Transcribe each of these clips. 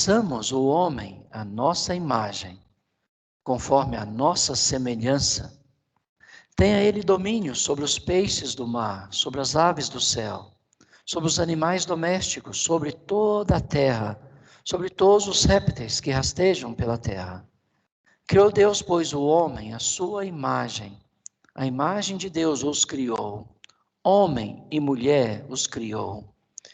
façamos o homem à nossa imagem, conforme a nossa semelhança. Tenha ele domínio sobre os peixes do mar, sobre as aves do céu, sobre os animais domésticos, sobre toda a terra, sobre todos os répteis que rastejam pela terra. Criou Deus, pois, o homem à sua imagem. A imagem de Deus os criou. Homem e mulher os criou.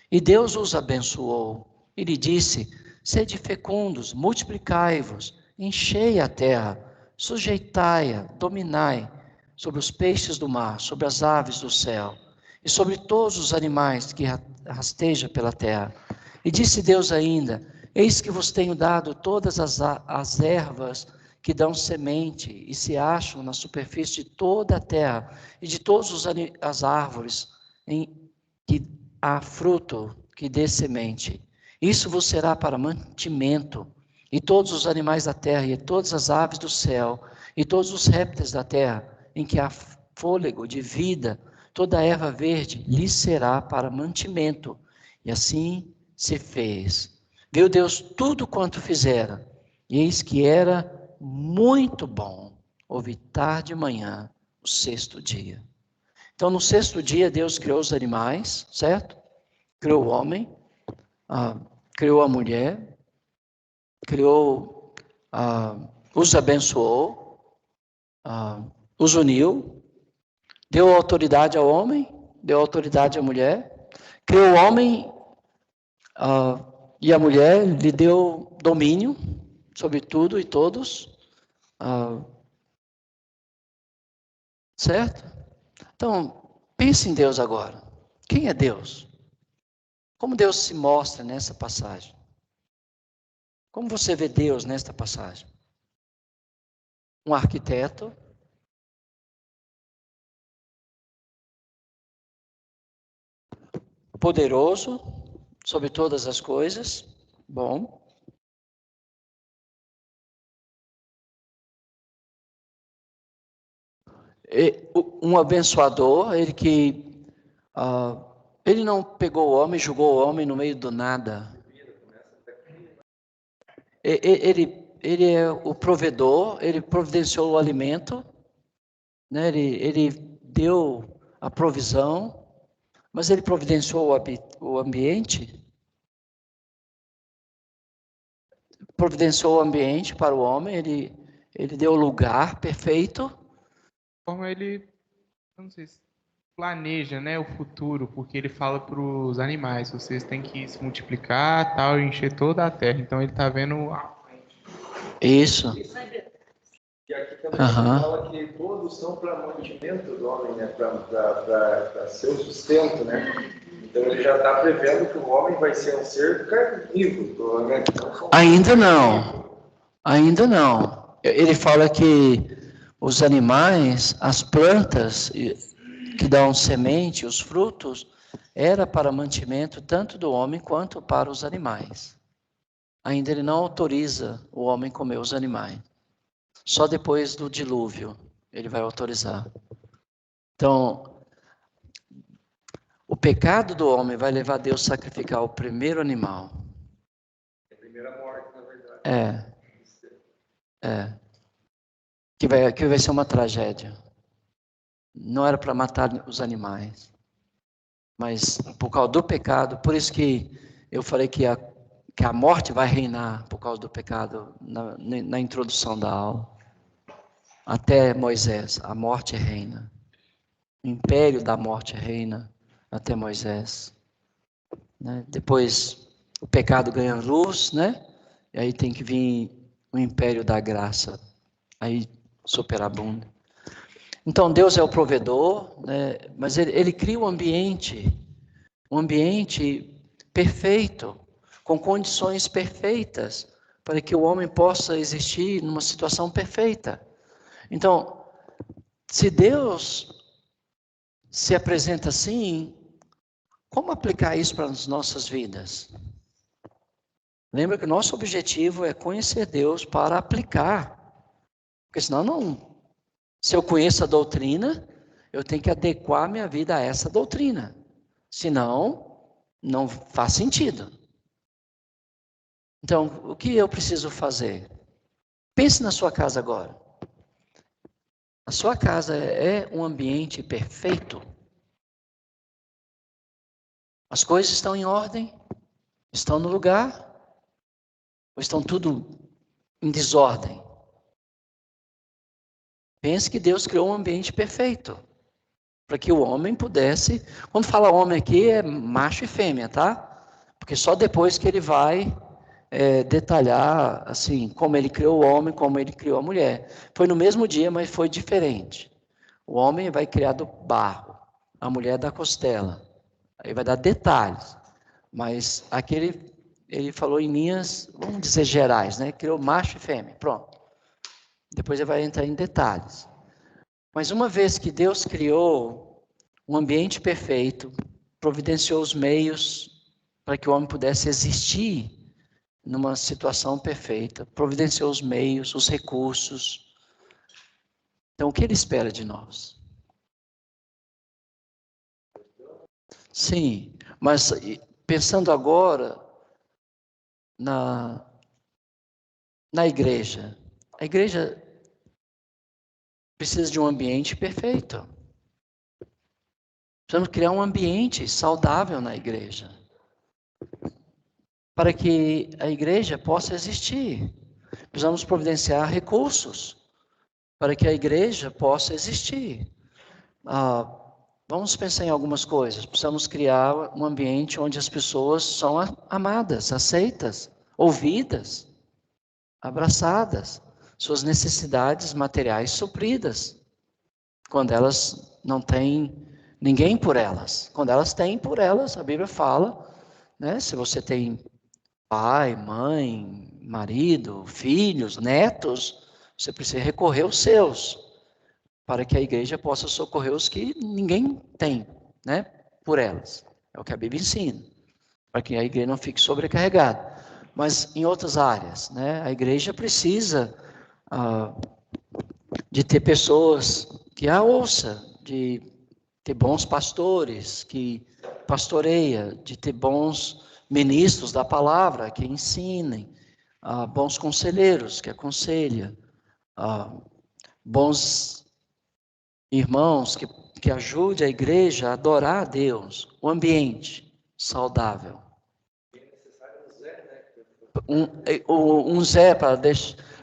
E Deus os abençoou. E lhe disse: sede fecundos, multiplicai-vos, enchei a terra, sujeitai-a, dominai sobre os peixes do mar, sobre as aves do céu, e sobre todos os animais que rastejam pela terra. E disse Deus ainda: eis que vos tenho dado todas as ervas que dão semente e se acham na superfície de toda a terra, e de todas as árvores em que há fruto que dê semente. Isso vos será para mantimento, e todos os animais da terra, e todas as aves do céu, e todos os répteis da terra, em que há fôlego de vida, toda a erva verde lhe será para mantimento. E assim se fez. Viu Deus tudo quanto fizera, e eis que era muito bom. Houve tarde e manhã, o sexto dia. Então, no sexto dia, Deus criou os animais, certo? Criou o homem, criou a mulher, criou, os abençoou, os uniu, deu autoridade ao homem, deu autoridade à mulher, criou o homem e a mulher, lhe deu domínio sobre tudo e todos, certo? Então, pense em Deus agora. Quem é Deus? Como Deus se mostra nessa passagem? Como você vê Deus nesta passagem? Um arquiteto, poderoso sobre todas as coisas, bom. Um abençoador, ele não pegou o homem, jogou o homem no meio do nada. Ele é o provedor, ele providenciou o alimento, né? Ele deu a provisão, mas ele providenciou o ambiente, providenciou o ambiente para o homem, ele deu o lugar perfeito. Como ele, não sei se planeja, né, o futuro, porque ele fala para os animais, vocês têm que se multiplicar, tal, e encher toda a terra. Então ele está vendo Isso. E aqui também fala que todos são para mantimento do homem, né? Para seu sustento, né? Então ele já está prevendo que o homem vai ser um ser carnívoro, né? Ainda não. Ainda não. Ele fala que os animais, as plantas que dão semente, os frutos, era para mantimento tanto do homem quanto para os animais. Ainda ele não autoriza o homem comer os animais. Só depois do dilúvio ele vai autorizar. Então, o pecado do homem vai levar Deus a sacrificar o primeiro animal. É a primeira morte, na verdade. Que vai ser uma tragédia. Não era para matar os animais. Mas por causa do pecado, por isso que eu falei que a morte vai reinar por causa do pecado na introdução da aula. Até Moisés, a morte reina. O império da morte reina até Moisés. Né? Depois o pecado ganha luz, né? E aí tem que vir o império da graça. Aí superabunda. Então Deus é o provedor, né? Mas ele cria um ambiente perfeito, com condições perfeitas, para que o homem possa existir numa situação perfeita. Então, se Deus se apresenta assim, como aplicar isso para as nossas vidas? Lembra que o nosso objetivo é conhecer Deus para aplicar. Porque senão não. Se eu conheço a doutrina, eu tenho que adequar minha vida a essa doutrina. Senão, não faz sentido. Então, o que eu preciso fazer? Pense na sua casa agora. A sua casa é um ambiente perfeito? As coisas estão em ordem? Estão no lugar? Ou estão tudo em desordem? Pense que Deus criou um ambiente perfeito, para que o homem pudesse... Quando fala homem aqui, é macho e fêmea, tá? Porque só depois que ele vai detalhar, assim, como ele criou o homem, como ele criou a mulher. Foi no mesmo dia, mas foi diferente. O homem vai criar do barro, a mulher da costela. Aí vai dar detalhes. Mas aqui ele falou em linhas, vamos dizer, gerais, né? Criou macho e fêmea, pronto. Depois ele vai entrar em detalhes. Mas uma vez que Deus criou um ambiente perfeito, providenciou os meios para que o homem pudesse existir numa situação perfeita, providenciou os meios, os recursos. Então, o que ele espera de nós? Sim, mas pensando agora na igreja. A igreja precisa de um ambiente perfeito. Precisamos criar um ambiente saudável na igreja, para que a igreja possa existir. Precisamos providenciar recursos para que a igreja possa existir. Vamos pensar em algumas coisas. Precisamos criar um ambiente onde as pessoas são amadas, aceitas, ouvidas, abraçadas, suas necessidades materiais supridas, quando elas não têm ninguém por elas. Quando elas têm por elas, a Bíblia fala, né? Se você tem pai, mãe, marido, filhos, netos, você precisa recorrer aos seus, para que a igreja possa socorrer os que ninguém tem, né? Por elas. É o que a Bíblia ensina, para que a igreja não fique sobrecarregada. Mas em outras áreas, né? A igreja precisa de ter pessoas que a ouça, de ter bons pastores que pastoreia, de ter bons ministros da palavra que ensinem, bons conselheiros que aconselham, bons irmãos que ajudem a igreja a adorar a Deus, o ambiente saudável. Um Zé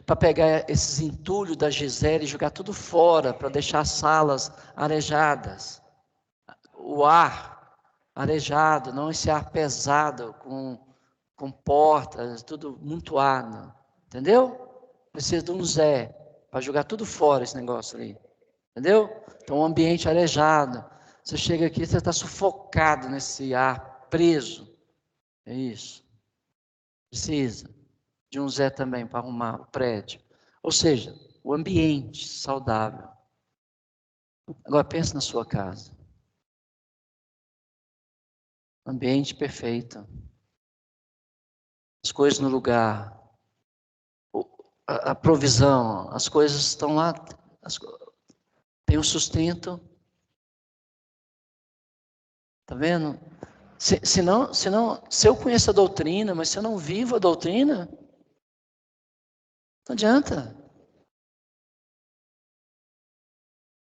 para pegar esses entulhos da Gisele e jogar tudo fora, para deixar as salas arejadas. O ar arejado, não esse ar pesado, com portas, tudo muito ar, não. Entendeu? Precisa de um Zé para jogar tudo fora esse negócio ali. Entendeu? Então, um ambiente arejado. Você chega aqui, você está sufocado nesse ar, preso. É isso. Precisa de um Zé também para arrumar o prédio. Ou seja, o ambiente saudável. Agora pense na sua casa. Ambiente perfeito. As coisas no lugar. A provisão. As coisas estão lá. Tem o sustento. Está vendo? Se eu conheço a doutrina, mas se eu não vivo a doutrina, não adianta.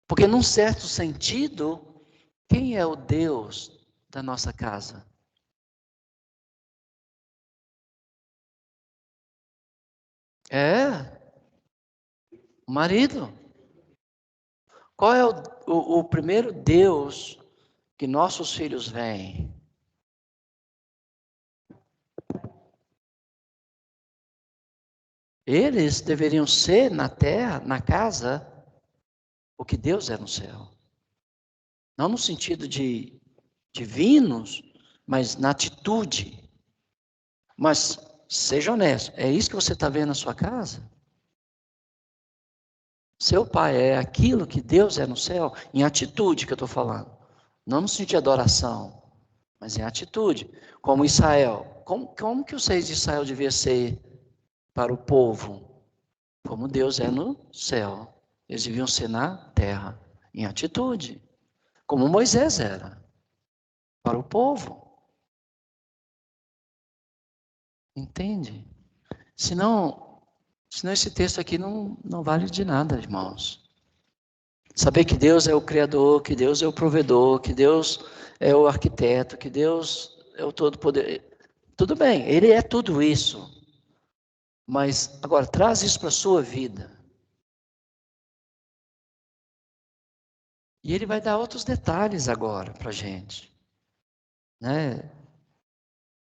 Porque, num certo sentido, quem é o Deus da nossa casa? É o marido. Qual é o primeiro Deus que nossos filhos veem? Eles deveriam ser na terra, na casa, o que Deus é no céu. Não no sentido de divinos, mas na atitude. Mas seja honesto, é isso que você está vendo na sua casa? Seu pai é aquilo que Deus é no céu, em atitude que eu estou falando. Não no sentido de adoração, mas em atitude. Como Israel. Como que os reis de Israel deviam ser para o povo? Como Deus é no céu. Eles deviam ser na terra, em atitude. Como Moisés era para o povo. Entende? Senão esse texto aqui não vale de nada, irmãos. Saber que Deus é o Criador, que Deus é o provedor, que Deus é o arquiteto, que Deus é o todo-poder. Tudo bem, Ele é tudo isso. Mas agora, traz isso para a sua vida. E Ele vai dar outros detalhes agora para a gente. Né?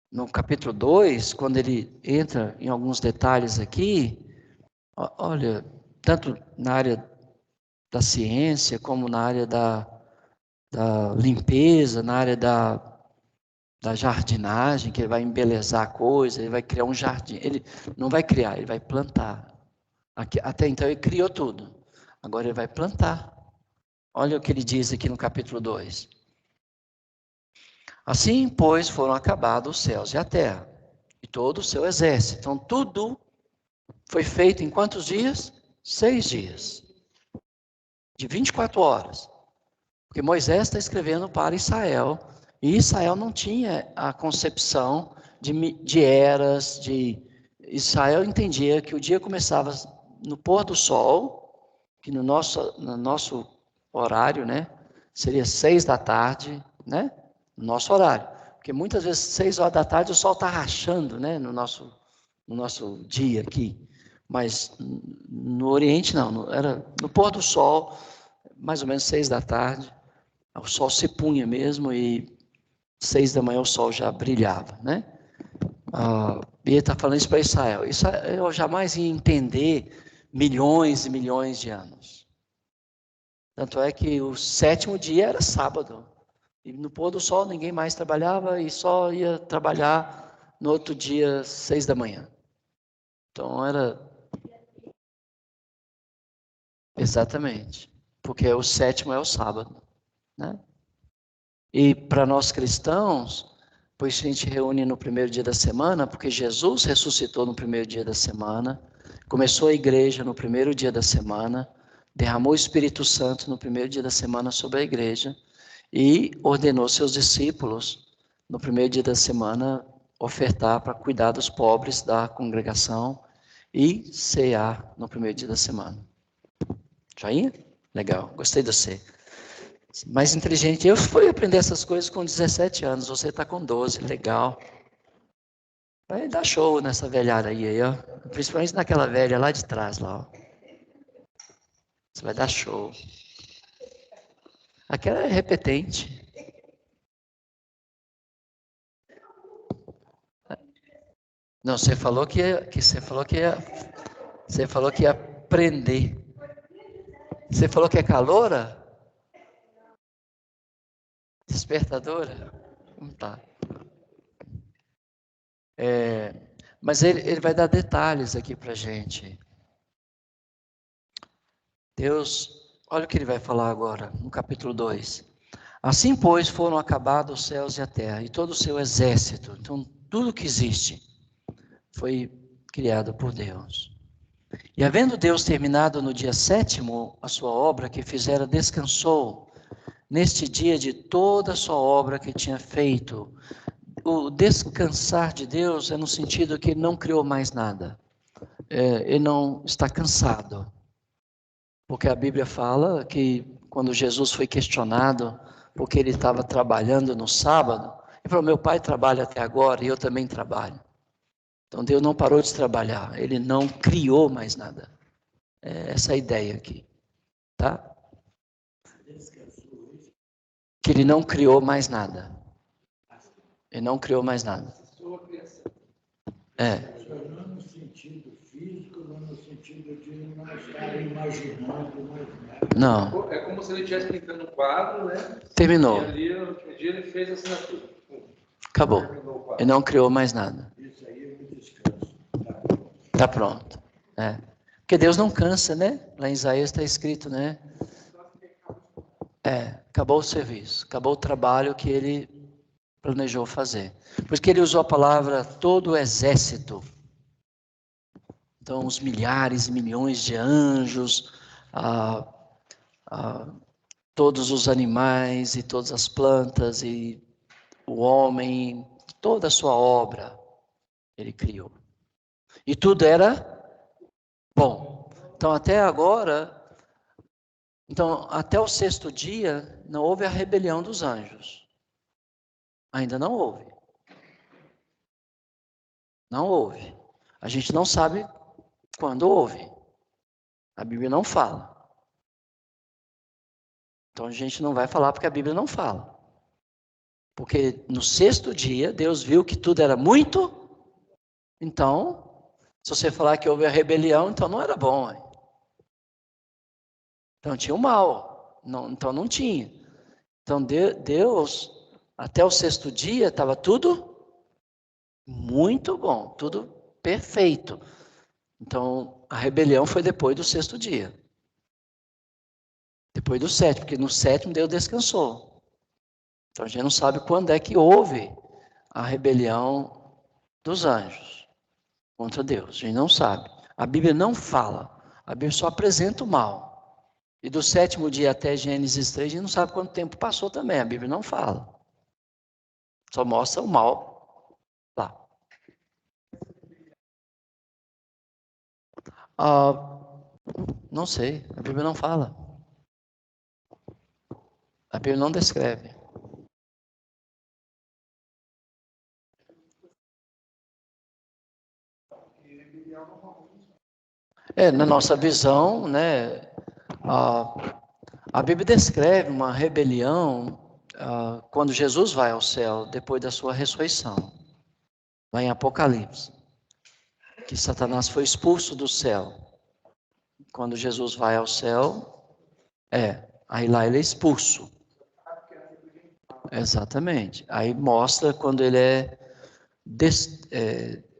No capítulo 2, quando Ele entra em alguns detalhes aqui, olha, tanto na área da ciência, como na área da limpeza, na área da jardinagem, que ele vai embelezar a coisa, ele vai criar um jardim. Ele não vai criar, ele vai plantar. Até então ele criou tudo. Agora ele vai plantar. Olha o que ele diz aqui no capítulo 2. Assim, pois, foram acabados os céus e a terra, e todo o seu exército. Então, tudo foi feito em quantos dias? 6 dias. De 24 horas. Porque Moisés está escrevendo para Israel, e Israel não tinha a concepção de eras, Israel entendia que o dia começava no pôr do sol, que no nosso horário, né, seria 6 da tarde, né, no nosso horário. Porque muitas vezes 6 horas da tarde o sol está rachando, né, no nosso dia aqui. Mas no Oriente não, era no pôr do sol, mais ou menos 6 da tarde. O sol se punha mesmo e 6 da manhã o sol já brilhava, né? E ele está falando isso para Israel. Eu jamais ia entender milhões e milhões de anos. Tanto é que o 7º dia era sábado. E no pôr do sol ninguém mais trabalhava e só ia trabalhar no outro dia, 6 da manhã. Então era... Exatamente. Porque o 7º é o sábado, né? E para nós cristãos, pois a gente reúne no primeiro dia da semana, porque Jesus ressuscitou no primeiro dia da semana, começou a igreja no primeiro dia da semana, derramou o Espírito Santo no primeiro dia da semana sobre a igreja e ordenou seus discípulos no primeiro dia da semana ofertar para cuidar dos pobres da congregação e cear no primeiro dia da semana. Joinha? Legal, gostei de você. Mais inteligente. Eu fui aprender essas coisas com 17 anos, você está com 12, legal. Vai dar show nessa velhada aí, ó. Principalmente naquela velha lá de trás, lá, ó. Você vai dar show. Aquela é repetente. Não, você falou que ia aprender. Você falou que é caloura? Despertadora? Não tá. Mas ele vai dar detalhes aqui para a gente. Deus, olha o que ele vai falar agora, no capítulo 2. Assim, pois, foram acabados os céus e a terra, e todo o seu exército. Então, tudo que existe foi criado por Deus. E havendo Deus terminado no dia 7º a sua obra que fizera, descansou neste dia de toda a sua obra que tinha feito. O descansar de Deus é no sentido que ele não criou mais nada. Ele não está cansado. Porque a Bíblia fala que quando Jesus foi questionado porque ele estava trabalhando no sábado, ele falou, meu pai trabalha até agora e eu também trabalho. Então Deus não parou de trabalhar, ele não criou mais nada. É essa a ideia aqui, tá? Que ele não criou mais nada. Ele não criou mais nada. Não no sentido físico, não no sentido de não estar imaginando mais nada. Não. É como se ele estivesse pintando um quadro, né? Terminou. E ali, no último dia, ele fez a assinatura. Acabou. Ele não criou mais nada. Isso aí é um descanso. Está pronto. Porque Deus não cansa, né? Lá em Isaías está escrito, né? Acabou o serviço, acabou o trabalho que ele planejou fazer. Por isso que ele usou a palavra todo o exército. Então, os milhares e milhões de anjos, todos os animais e todas as plantas e o homem, toda a sua obra, ele criou. E tudo era bom. Então, até agora, até o 6º dia, não houve a rebelião dos anjos. Ainda não houve. Não houve. A gente não sabe quando houve. A Bíblia não fala. Então a gente não vai falar porque a Bíblia não fala. Porque no 6º dia, Deus viu que tudo era muito. Então, se você falar que houve a rebelião, então não era bom. Hein? Então tinha o mal. Não, então não tinha. Então Deus, até o 6º dia, estava tudo muito bom. Tudo perfeito. Então, a rebelião foi depois do 6º dia. Depois do 7º, porque no 7º Deus descansou. Então, a gente não sabe quando é que houve a rebelião dos anjos contra Deus. A gente não sabe. A Bíblia não fala. A Bíblia só apresenta o mal. E do 7º dia até Gênesis 3, a gente não sabe quanto tempo passou também. A Bíblia não fala. Só mostra o mal lá. Não sei. A Bíblia não fala. A Bíblia não descreve. Na nossa visão, né, a Bíblia descreve uma rebelião quando Jesus vai ao céu, depois da sua ressurreição. Lá em Apocalipse. Que Satanás foi expulso do céu. Quando Jesus vai ao céu, aí lá ele é expulso. Exatamente. Aí mostra quando ele é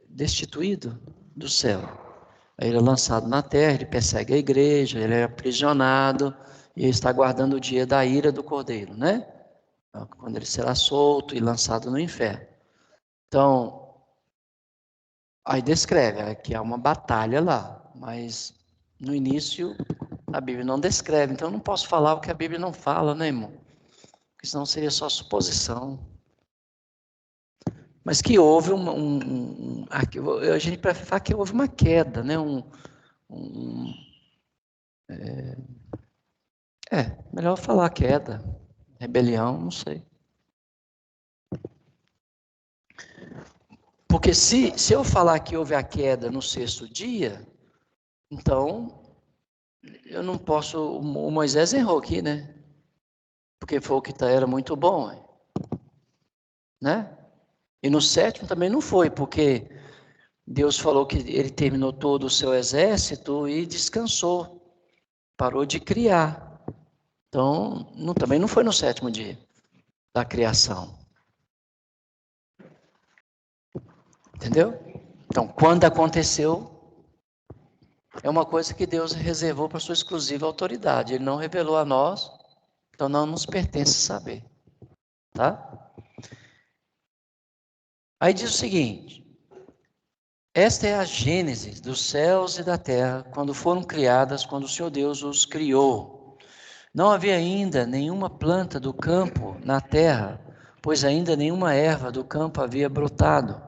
destituído do céu. Aí ele é lançado na terra, ele persegue a igreja, ele é aprisionado e ele está aguardando o dia da ira do Cordeiro, né? Quando ele será solto e lançado no inferno. Então, aí descreve que há uma batalha lá, mas no início a Bíblia não descreve. Então eu não posso falar o que a Bíblia não fala, né, irmão? Porque senão seria só suposição. Mas que houve a gente prefere falar que houve uma queda, né? Melhor falar queda, rebelião, não sei. Porque se eu falar que houve a queda no 6º dia, então eu não posso. O Moisés errou aqui, né? Porque foi o que era muito bom, né? E no 7º também não foi, porque Deus falou que ele terminou todo o seu exército e descansou, parou de criar. Então, também não foi no 7º dia da criação. Entendeu? Então, quando aconteceu, é uma coisa que Deus reservou para sua exclusiva autoridade. Ele não revelou a nós, então não nos pertence saber. Tá? Aí diz o seguinte: esta é a gênese dos céus e da terra, quando foram criadas, quando o Senhor Deus os criou. Não havia ainda nenhuma planta do campo na terra, pois ainda nenhuma erva do campo havia brotado,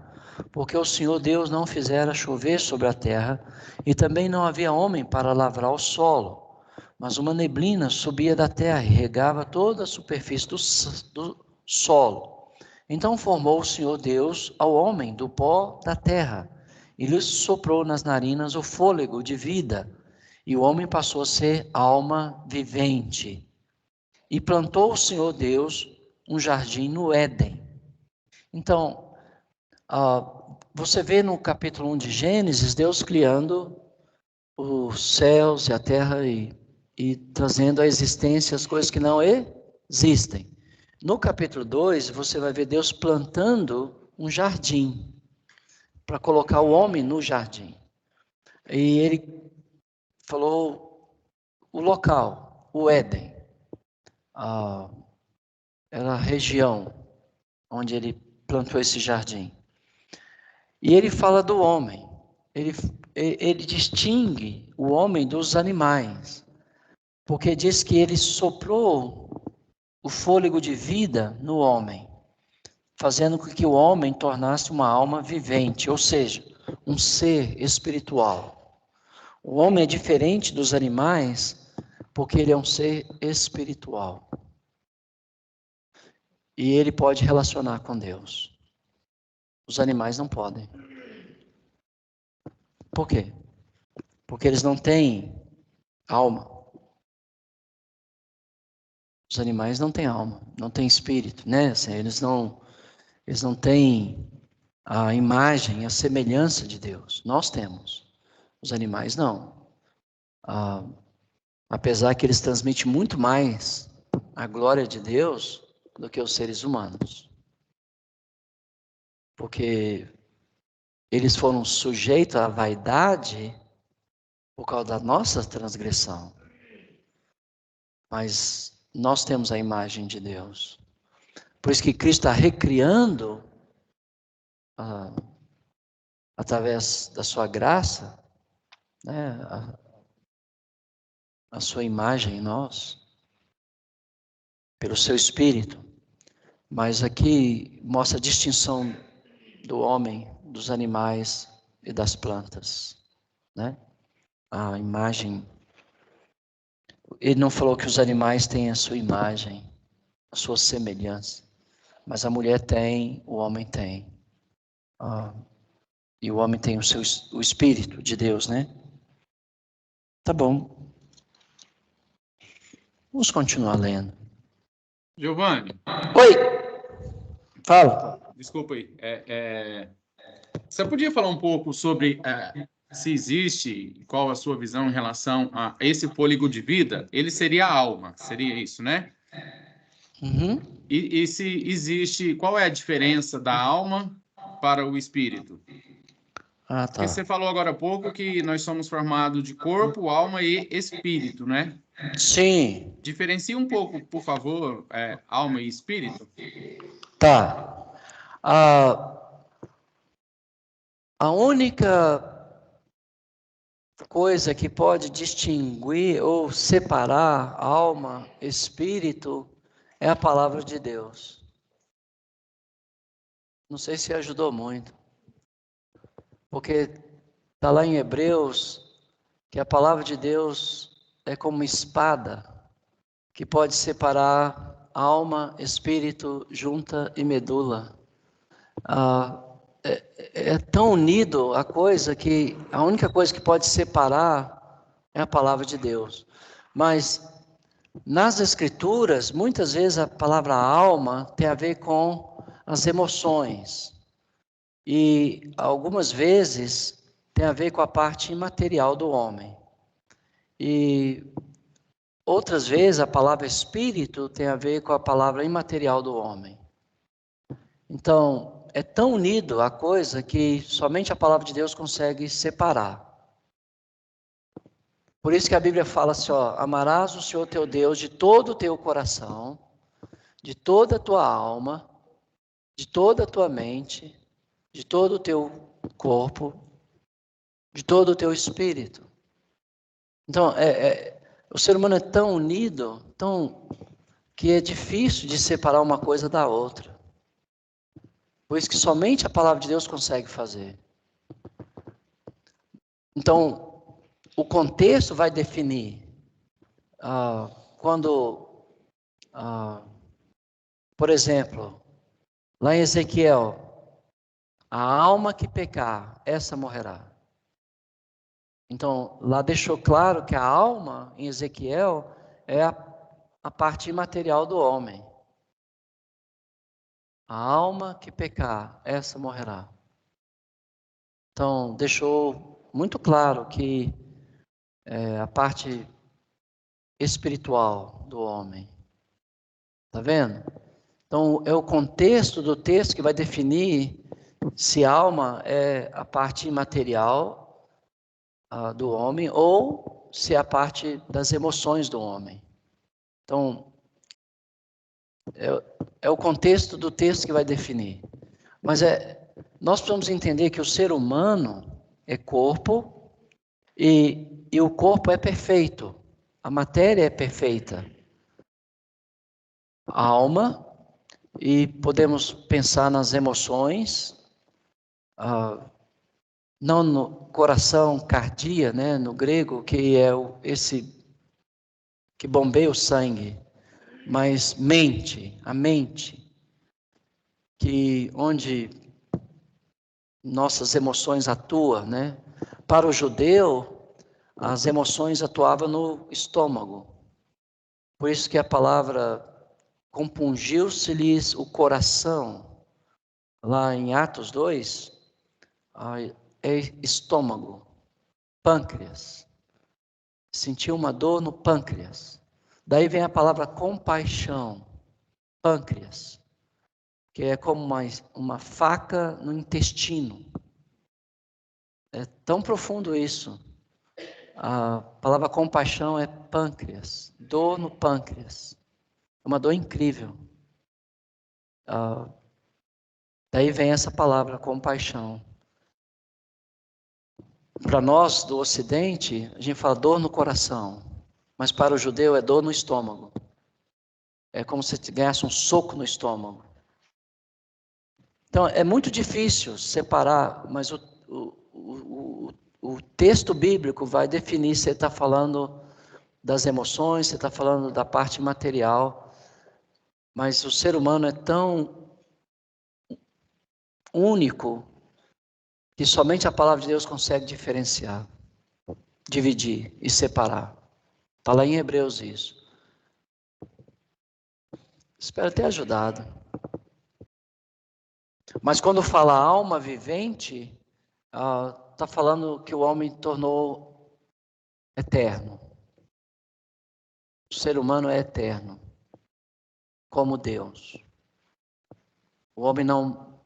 porque o Senhor Deus não fizera chover sobre a terra, e também não havia homem para lavrar o solo. Mas uma neblina subia da terra e regava toda a superfície do solo. Então formou o Senhor Deus ao homem do pó da terra, e lhe soprou nas narinas o fôlego de vida, e o homem passou a ser alma vivente. E plantou o Senhor Deus um jardim no Éden. Então, você vê no capítulo 1 de Gênesis, Deus criando os céus e a terra e trazendo à existência as coisas que não existem. No capítulo 2, você vai ver Deus plantando um jardim, para colocar o homem no jardim. E ele falou o local, o Éden, era a região onde ele plantou esse jardim. E ele fala do homem, ele distingue o homem dos animais, porque diz que ele soprou o fôlego de vida no homem, fazendo com que o homem tornasse uma alma vivente, ou seja, um ser espiritual. O homem é diferente dos animais porque ele é um ser espiritual. E ele pode relacionar com Deus. Os animais não podem. Por quê? Porque eles não têm alma. Os animais não têm alma, não têm espírito, né? Assim, eles não têm a imagem, a semelhança de Deus. Nós temos. Os animais não. Apesar que eles transmitem muito mais a glória de Deus do que os seres humanos. Porque eles foram sujeitos à vaidade por causa da nossa transgressão. Mas nós temos a imagem de Deus. Por isso que Cristo está recriando, através da sua graça, né, a sua imagem em nós, pelo seu Espírito. Mas aqui mostra a distinção do homem, dos animais e das plantas, né? A imagem. Ele não falou que os animais têm a sua imagem, a sua semelhança, mas a mulher tem, o homem tem. E o homem tem o Espírito de Deus, né? Tá bom. Vamos continuar lendo. Giovanni. Oi! Fala. Desculpa aí. Você podia falar um pouco sobre se existe, qual a sua visão em relação a esse fôlego de vida? Ele seria a alma, seria isso, né? Uhum. E se existe, qual é a diferença da alma para o espírito? Tá. Porque você falou agora há pouco que nós somos formados de corpo, alma e espírito, né? Sim. Diferencie um pouco, por favor, alma e espírito. Tá. A única coisa que pode distinguir ou separar alma, espírito, é a palavra de Deus. Não sei se ajudou muito. Porque está lá em Hebreus que a palavra de Deus é como uma espada que pode separar alma, espírito, junta e medula. É tão unido a coisa que a única coisa que pode separar é a palavra de Deus. Mas nas Escrituras, muitas vezes a palavra alma tem a ver com as emoções. E algumas vezes tem a ver com a parte imaterial do homem. E outras vezes a palavra espírito tem a ver com a palavra imaterial do homem. Então, é tão unido a coisa que somente a palavra de Deus consegue separar. Por isso que a Bíblia fala assim, amarás o Senhor teu Deus de todo o teu coração, de toda a tua alma, de toda a tua mente, de todo o teu corpo, de todo o teu espírito. Então, o ser humano é tão unido, que é difícil de separar uma coisa da outra. Por isso que somente a palavra de Deus consegue fazer. Então, o contexto vai definir. Por exemplo, lá em Ezequiel, a alma que pecar, essa morrerá. Então, lá deixou claro que a alma, em Ezequiel, é a parte imaterial do homem. A alma que pecar, essa morrerá. Então, deixou muito claro que a parte espiritual do homem. Tá vendo? Então, é o contexto do texto que vai definir se alma é a parte imaterial do homem ou se é a parte das emoções do homem. Então, é o contexto do texto que vai definir. Mas nós precisamos entender que o ser humano é corpo e o corpo é perfeito. A matéria é perfeita. A alma, e podemos pensar nas emoções, não no coração, cardia, né, no grego, que é esse que bombeia o sangue, mas a mente, que onde nossas emoções atuam, né? Para o judeu, as emoções atuavam no estômago. Por isso que a palavra compungiu-se-lhes o coração, lá em Atos 2, é estômago, pâncreas. Sentiu uma dor no pâncreas. Daí vem a palavra compaixão, pâncreas, que é como uma faca no intestino. É tão profundo isso. A palavra compaixão é pâncreas, dor no pâncreas. É uma dor incrível. Daí vem essa palavra compaixão. Para nós do Ocidente, a gente fala dor no coração, mas para o judeu é dor no estômago. É como se ganhasse um soco no estômago. Então é muito difícil separar, mas o texto bíblico vai definir se ele está falando das emoções, se está falando da parte material. Mas o ser humano é tão único que somente a palavra de Deus consegue diferenciar, dividir e separar. Está lá em Hebreus isso. Espero ter ajudado. Mas quando fala alma vivente, está falando que o homem tornou eterno. O ser humano é eterno, como Deus. O homem não...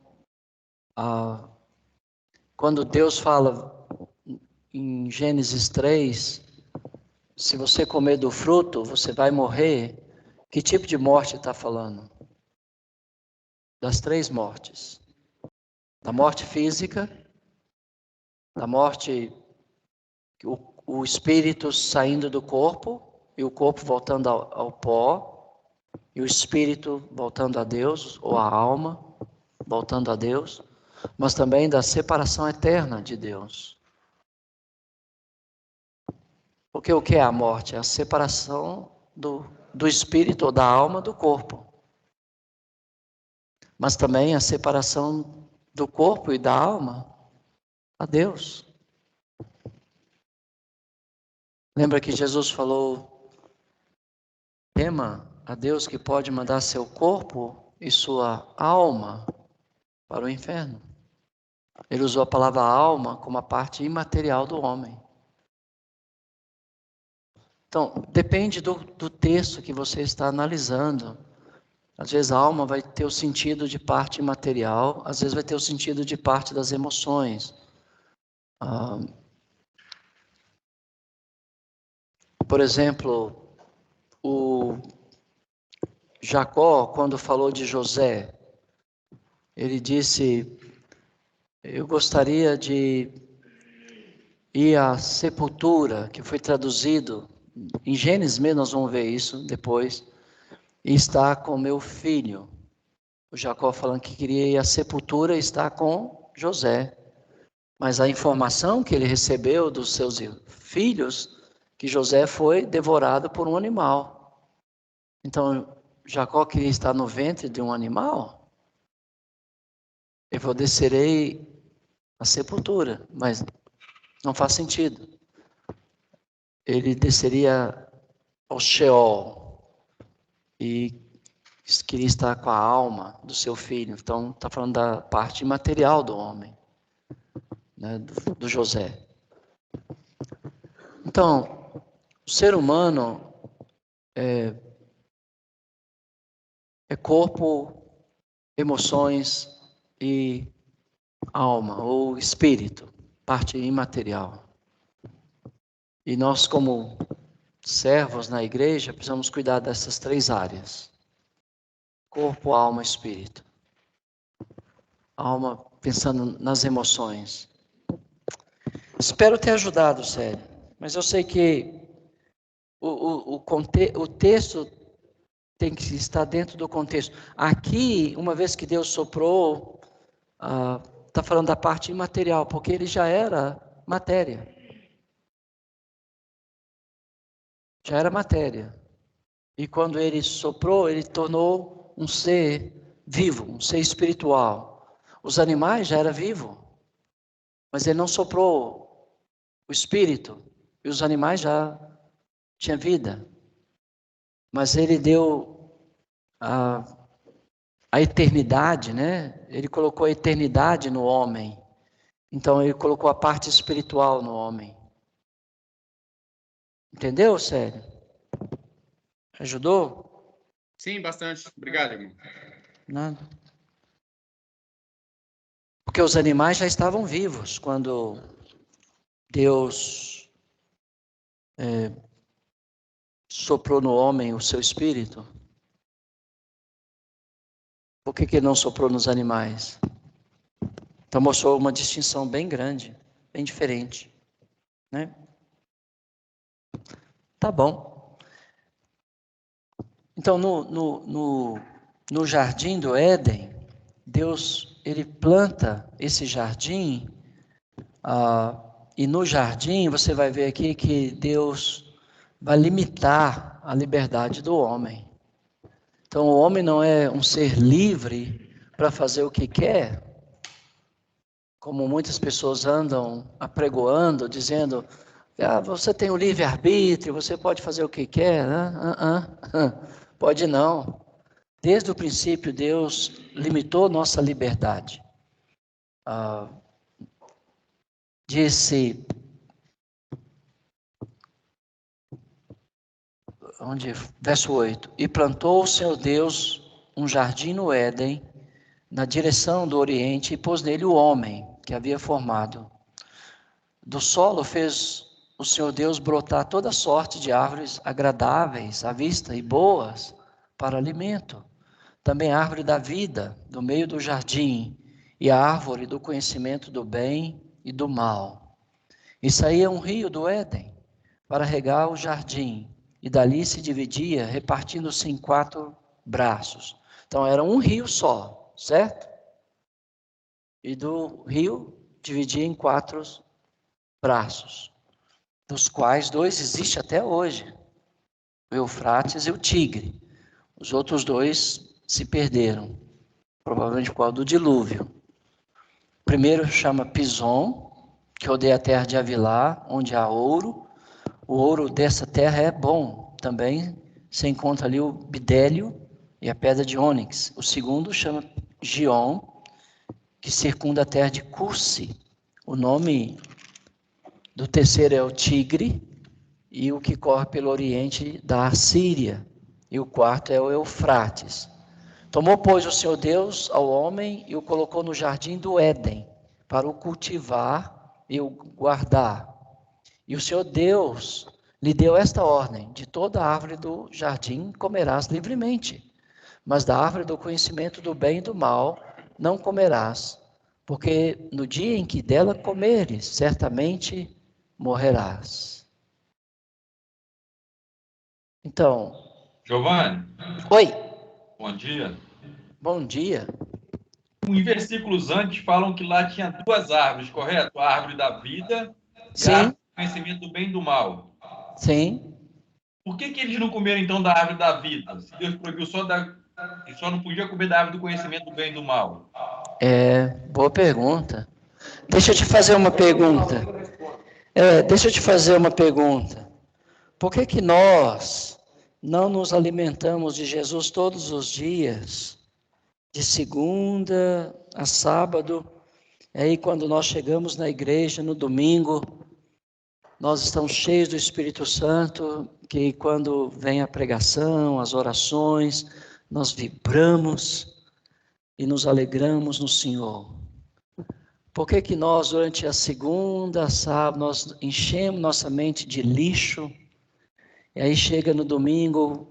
quando Deus fala em Gênesis 3, se você comer do fruto, você vai morrer. Que tipo de morte está falando? Das 3 mortes. Da morte física, da morte, o espírito saindo do corpo, e o corpo voltando ao pó, e o espírito voltando a Deus, ou a alma voltando a Deus, mas também da separação eterna de Deus. Porque o que é a morte? É a separação do espírito ou da alma do corpo. Mas também a separação do corpo e da alma a Deus. Lembra que Jesus falou: tema a Deus que pode mandar seu corpo e sua alma para o inferno. Ele usou a palavra alma como a parte imaterial do homem. Então, depende do texto que você está analisando. Às vezes a alma vai ter o sentido de parte imaterial, às vezes vai ter o sentido de parte das emoções. Por exemplo, o Jacó, quando falou de José, ele disse: eu gostaria de ir à sepultura, que foi traduzido, em Gênesis mesmo nós vamos ver isso depois, e estar com meu filho. O Jacó falando que queria ir à sepultura e estar com José. Mas a informação que ele recebeu dos seus filhos, que José foi devorado por um animal. Então, Jacó queria estar no ventre de um animal? Ele falou: descerei à sepultura, mas não faz sentido. Ele desceria ao Sheol e queria estar com a alma do seu filho. Então, está falando da parte material do homem, né, do José. Então, o ser humano é corpo, emoções e alma, ou espírito, parte imaterial. E nós, como servos na igreja, precisamos cuidar dessas 3 áreas: corpo, alma e espírito. Alma pensando nas emoções. Espero ter ajudado, sério. Mas eu sei que o texto tem que estar dentro do contexto. Aqui, uma vez que Deus soprou está falando da parte imaterial, porque ele já era matéria. Já era matéria. E quando ele soprou, ele tornou um ser vivo, um ser espiritual. Os animais já eram vivos, mas ele não soprou o espírito, e os animais já tinham vida. Mas ele deu a eternidade, né? Ele colocou a eternidade no homem. Então ele colocou a parte espiritual no homem. Entendeu, Célio? Ajudou? Sim, bastante. Obrigado, irmão. Nada. Porque os animais já estavam vivos quando Deus soprou no homem o seu espírito. Por que ele não soprou nos animais? Então mostrou uma distinção bem grande, bem diferente, né? Tá bom. Então no jardim do Éden, Deus ele planta esse jardim, e no jardim você vai ver aqui que Deus vai limitar a liberdade do homem. Então o homem não é um ser livre para fazer o que quer, como muitas pessoas andam apregoando, dizendo, você tem o livre-arbítrio, você pode fazer o que quer. Pode não. Desde o princípio, Deus limitou nossa liberdade. Disse, verso 8, e plantou o Senhor Deus um jardim no Éden, na direção do Oriente, e pôs nele o homem que havia formado. Do solo fez o Senhor Deus brotar toda sorte de árvores agradáveis à vista e boas para alimento. Também a árvore da vida do meio do jardim e a árvore do conhecimento do bem e do mal. E saía um rio do Éden para regar o jardim, e dali se dividia, repartindo-se em 4 braços. Então era um rio só, certo? E do rio dividia em 4 braços, dos quais 2 existem até hoje, o Eufrates e o Tigre. Os outros 2 se perderam, provavelmente por causa do dilúvio. O primeiro chama Pison, que rodeia a terra de Avilá, onde há ouro. O ouro dessa terra é bom, também se encontra ali o bidélio e a pedra de ônix. O segundo chama Gion, que circunda a terra de Cursi. O nome do terceiro é o Tigre, e o que corre pelo oriente da Assíria. E o quarto é o Eufrates. Tomou, pois, o Senhor Deus ao homem e o colocou no jardim do Éden, para o cultivar e o guardar. E o Senhor Deus lhe deu esta ordem: de toda árvore do jardim comerás livremente, mas da árvore do conhecimento do bem e do mal não comerás, porque no dia em que dela comeres, certamente morrerás. Então... Giovanni. Oi. Bom dia. Bom dia. Em versículos antes falam que lá tinha 2 árvores, correto? A árvore da vida e a árvore do conhecimento do bem e do mal. Sim. Por que eles não comeram então da árvore da vida? Se Deus proibiu só não podia comer da árvore do conhecimento do bem e do mal. Boa pergunta. Deixa eu te fazer uma pergunta. Por que nós não nos alimentamos de Jesus todos os dias, de segunda a sábado? Aí quando nós chegamos na igreja no domingo, nós estamos cheios do Espírito Santo, que quando vem a pregação, as orações, nós vibramos e nos alegramos no Senhor. Por que nós, durante a segunda, sábado, nós enchemos nossa mente de lixo, e aí chega no domingo,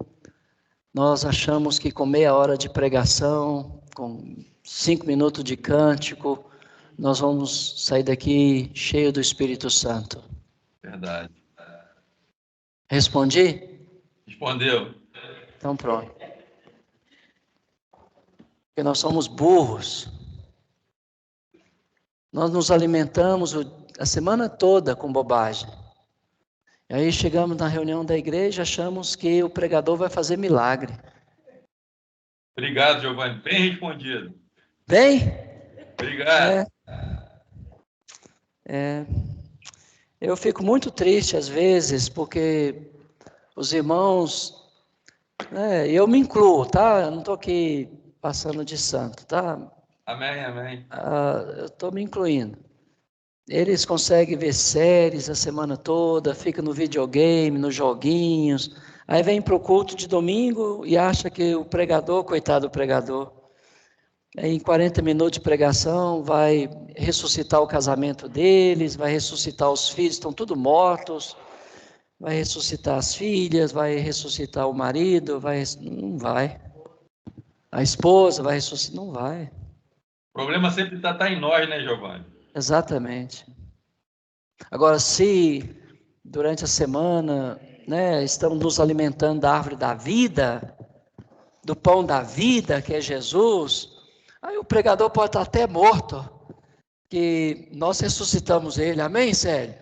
nós achamos que com meia hora de pregação, com 5 minutos de cântico, nós vamos sair daqui cheio do Espírito Santo? Verdade. Respondi? Respondeu. Então pronto. Porque nós somos burros. Nós nos alimentamos a semana toda com bobagem. E aí chegamos na reunião da igreja, achamos que o pregador vai fazer milagre. Obrigado, Giovanni. Bem respondido. Bem? Obrigado. Eu fico muito triste às vezes, porque os irmãos, eu me incluo, tá? Eu não estou aqui passando de santo, tá? Amém, amém. Eu estou me incluindo. Eles conseguem ver séries a semana toda, fica no videogame, nos joguinhos, aí vem para o culto de domingo e acha que o pregador, coitado do pregador, em 40 minutos de pregação vai ressuscitar o casamento deles, vai ressuscitar os filhos, estão tudo mortos, vai ressuscitar as filhas, vai ressuscitar o marido, não vai. A esposa vai ressuscitar, não vai. O problema sempre está em nós, né, Giovanni? Exatamente. Agora, se durante a semana, estamos nos alimentando da árvore da vida, do pão da vida, que é Jesus, aí o pregador pode estar até morto, que nós ressuscitamos ele. Amém, Célio?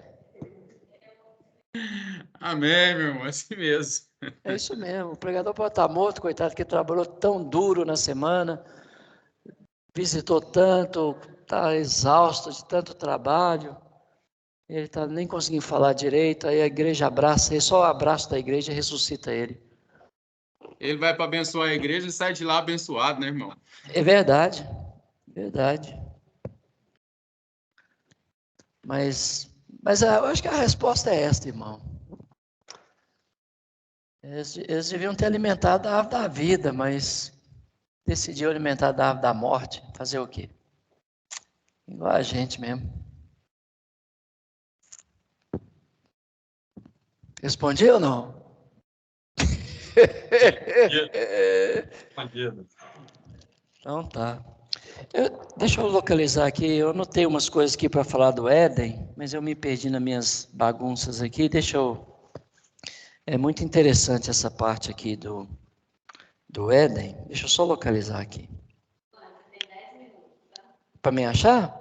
Amém, meu irmão, assim mesmo. É isso mesmo, o pregador pode estar morto, coitado, que trabalhou tão duro na semana, visitou tanto, está exausto de tanto trabalho, ele está nem conseguindo falar direito, aí a igreja abraça ele, só o abraço da igreja ressuscita ele. Ele vai para abençoar a igreja e sai de lá abençoado, né, irmão? É verdade, verdade. Mas eu acho que a resposta é esta, irmão. Eles deviam ter alimentado a árvore da vida, mas decidiu alimentar da árvore da morte. Fazer o quê? Igual a gente mesmo. Respondi ou não? Então tá. Deixa eu localizar aqui. Eu anotei umas coisas aqui para falar do Éden, mas eu me perdi nas minhas bagunças aqui. É muito interessante essa parte aqui do Éden. Deixa eu só localizar aqui. Para me achar?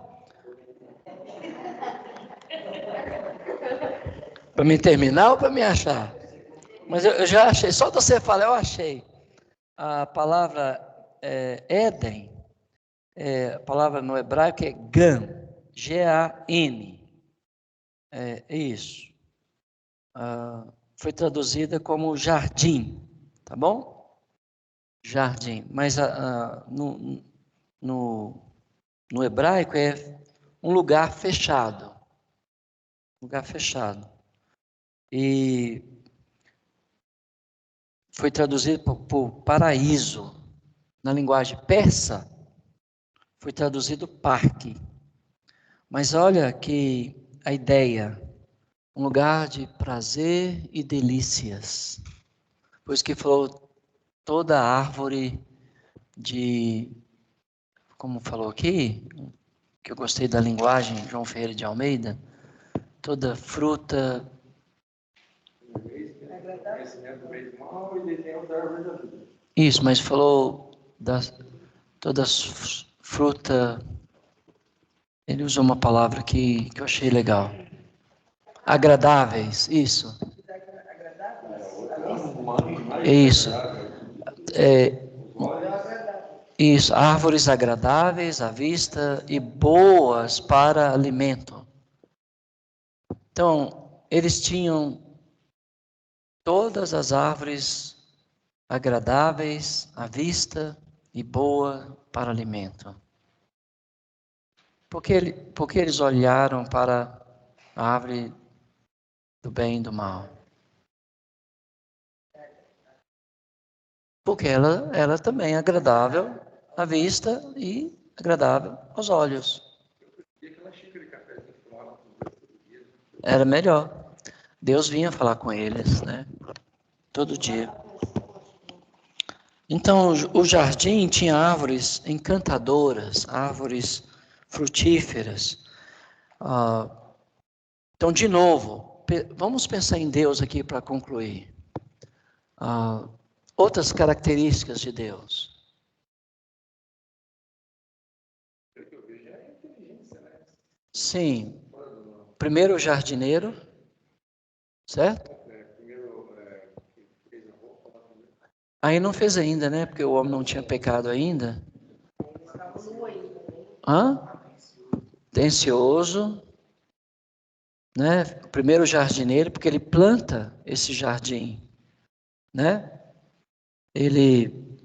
Para me terminar ou para me achar? Mas eu já achei, só de você falar, eu achei. A palavra Éden, a palavra no hebraico é Gan, G-A-N. É isso. Foi traduzida como jardim, tá bom? Jardim. Mas no hebraico é um lugar fechado. Lugar fechado. E foi traduzido por paraíso. Na linguagem persa, foi traduzido parque. Mas olha que a ideia, um lugar de prazer e delícias. Pois que falou toda árvore como falou aqui, que eu gostei da linguagem, João Ferreira de Almeida, toda fruta. Isso, mas falou todas fruta. Ele usou uma palavra que eu achei legal. Agradáveis, isso. Isso. Isso, árvores agradáveis à vista e boas para alimento. Então, eles tinham todas as árvores agradáveis à vista e boa para alimento. Porque eles olharam para a árvore do bem e do mal? Porque ela também é agradável à vista e agradável aos olhos. Era melhor. Deus vinha falar com eles, né? Todo dia. Então, o jardim tinha árvores encantadoras, árvores frutíferas. Então, de novo, vamos pensar em Deus aqui para concluir. Outras características de Deus. Sim. Primeiro o jardineiro, certo? Aí não fez ainda, né? Porque o homem não tinha pecado ainda. Hã? Tencioso, né? Primeiro o jardineiro, porque ele planta esse jardim, né? Ele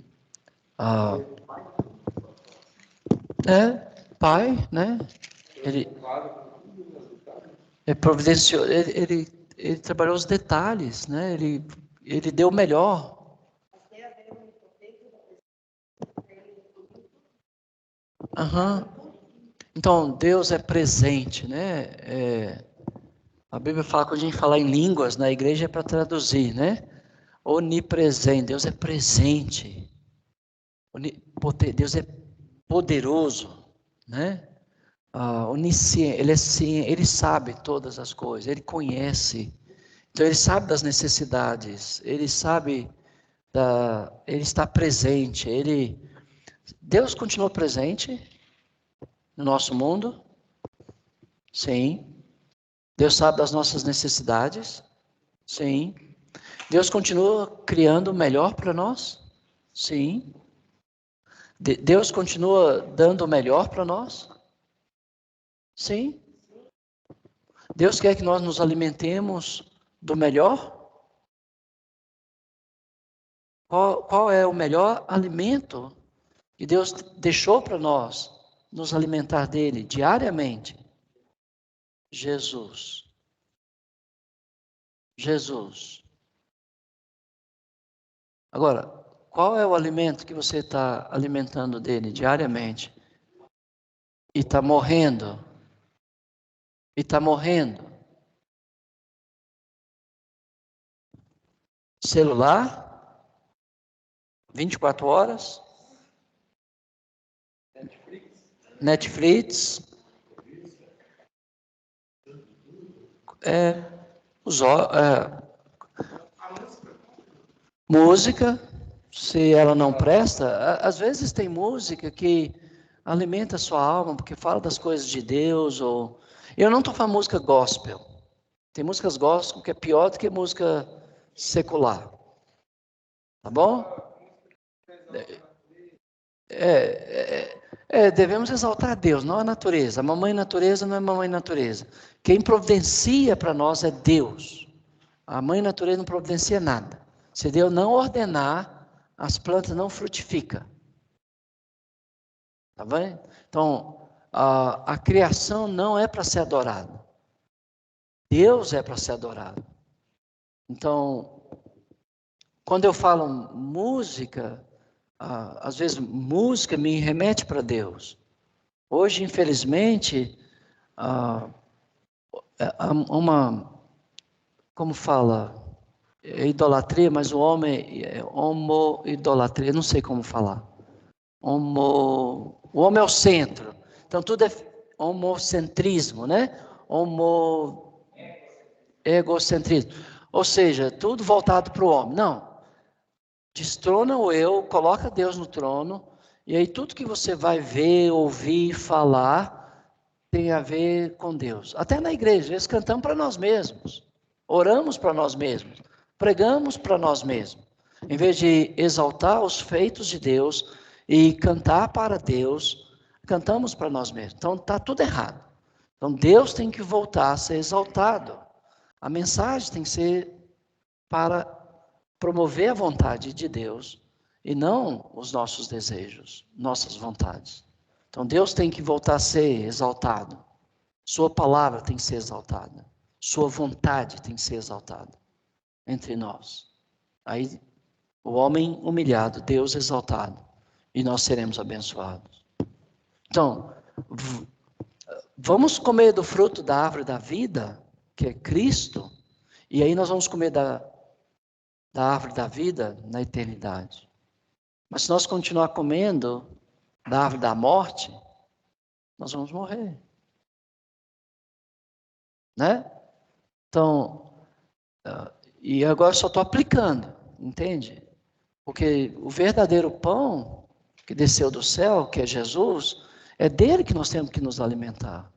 pai, né? Ele providenciou, ele trabalhou os detalhes, né? Ele deu o melhor. Então, Deus é presente, né? A Bíblia fala, quando a gente fala em línguas, na igreja é para traduzir, né? Onipresente, Deus é presente. Deus é poderoso, né? Onisciente, ele sabe todas as coisas, ele conhece. Então, ele sabe das necessidades, ele sabe ele está presente, Deus continua presente no nosso mundo? Sim. Deus sabe das nossas necessidades? Sim. Deus continua criando o melhor para nós? Sim. Deus continua dando o melhor para nós? Sim. Deus quer que nós nos alimentemos do melhor? Qual é o melhor alimento que Deus deixou para nós nos alimentar dele diariamente? Jesus. Jesus. Agora, qual é o alimento que você está alimentando dele diariamente? E está morrendo. E está morrendo. Celular? 24 horas? Netflix? Música, se ela não presta, às vezes tem música que alimenta a sua alma, porque fala das coisas de Deus, eu não estou falando música gospel, tem músicas gospel que é pior do que música secular, tá bom? Devemos exaltar a Deus, não a natureza, a mamãe natureza não é mamãe natureza, quem providencia para nós é Deus, a mãe natureza não providencia nada, se Deus não ordenar, as plantas não frutificam. Tá vendo? Então, a criação não é para ser adorada. Deus é para ser adorado. Então, quando eu falo música, às vezes música me remete para Deus. Hoje, infelizmente, como fala, é idolatria, mas o homem é homo-idolatria, não sei como falar. O homem é o centro. Então, tudo é homocentrismo, né? Egocentrismo. Ou seja, tudo voltado para o homem. Não. Destrona o eu, coloca Deus no trono, e aí tudo que você vai ver, ouvir, falar, tem a ver com Deus. Até na igreja, às vezes cantamos para nós mesmos. Oramos para nós mesmos. Pregamos para nós mesmos. Em vez de exaltar os feitos de Deus e cantar para Deus, cantamos para nós mesmos. Então está tudo errado. Então Deus tem que voltar a ser exaltado. A mensagem tem que ser para promover a vontade de Deus e não os nossos desejos, nossas vontades. Então Deus tem que voltar a ser exaltado. Sua palavra tem que ser exaltada. Sua vontade tem que ser exaltada entre nós. Aí o homem humilhado, Deus exaltado. E nós seremos abençoados. Então, vamos comer do fruto da árvore da vida, que é Cristo, e aí nós vamos comer da árvore da vida na eternidade. Mas se nós continuar comendo da árvore da morte, nós vamos morrer. Né? Então, e agora só estou aplicando, entende? Porque o verdadeiro pão que desceu do céu, que é Jesus, é dele que nós temos que nos alimentar.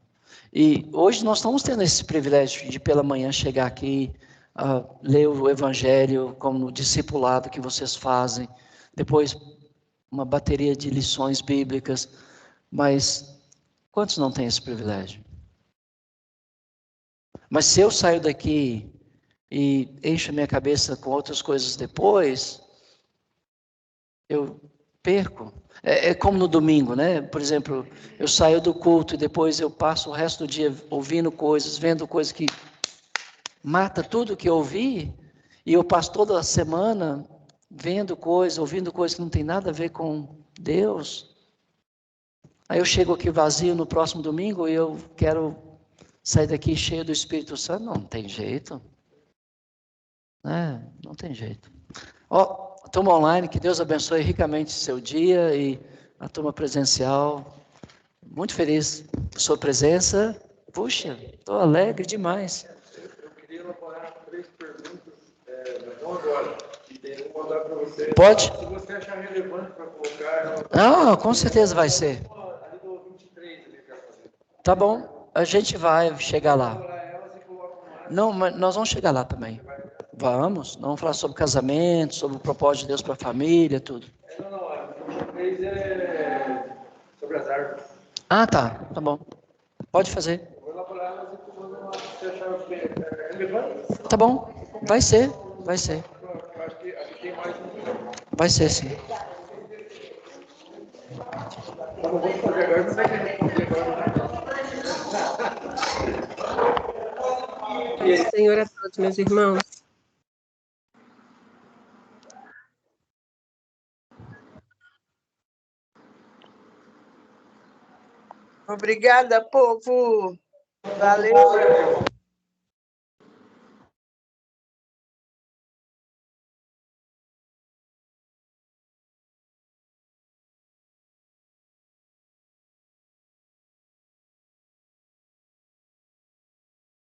E hoje nós estamos tendo esse privilégio de pela manhã chegar aqui, ler o Evangelho como discipulado que vocês fazem, depois uma bateria de lições bíblicas, mas quantos não têm esse privilégio? Mas se eu saio daqui e encho a minha cabeça com outras coisas depois, eu perco. É como no domingo, né? Por exemplo, eu saio do culto e depois eu passo o resto do dia ouvindo coisas, vendo coisas que mata tudo que eu ouvi, e eu passo toda a semana vendo coisas, ouvindo coisas que não tem nada a ver com Deus. Aí eu chego aqui vazio no próximo domingo e eu quero sair daqui cheio do Espírito Santo. Não tem jeito. Não tem jeito. A turma online, que Deus abençoe ricamente seu dia, e a turma presencial, muito feliz por sua presença. Puxa, estou alegre demais. Eu queria elaborar 3 perguntas, mas não agora. E tem uma mandar para você. Pode? Se você achar relevante para colocar... Não, com certeza vai ser. Ali do 23, ali para fazer. Tá bom, a gente vai chegar lá. Não, mas nós vamos chegar lá também. Vamos falar sobre casamento, sobre o propósito de Deus para a família, tudo. Não, a 23 é sobre as árvores. Ah, tá bom. Pode fazer. Eu vou elaborar elas e tu manda uma, se achar relevante. Tá bom, vai ser. Eu acho que tem mais um. Vai ser, sim. Eu não vou fazer agora, mas é que responder agora. Senhor a todos, meus irmãos. Obrigada, povo. Valeu.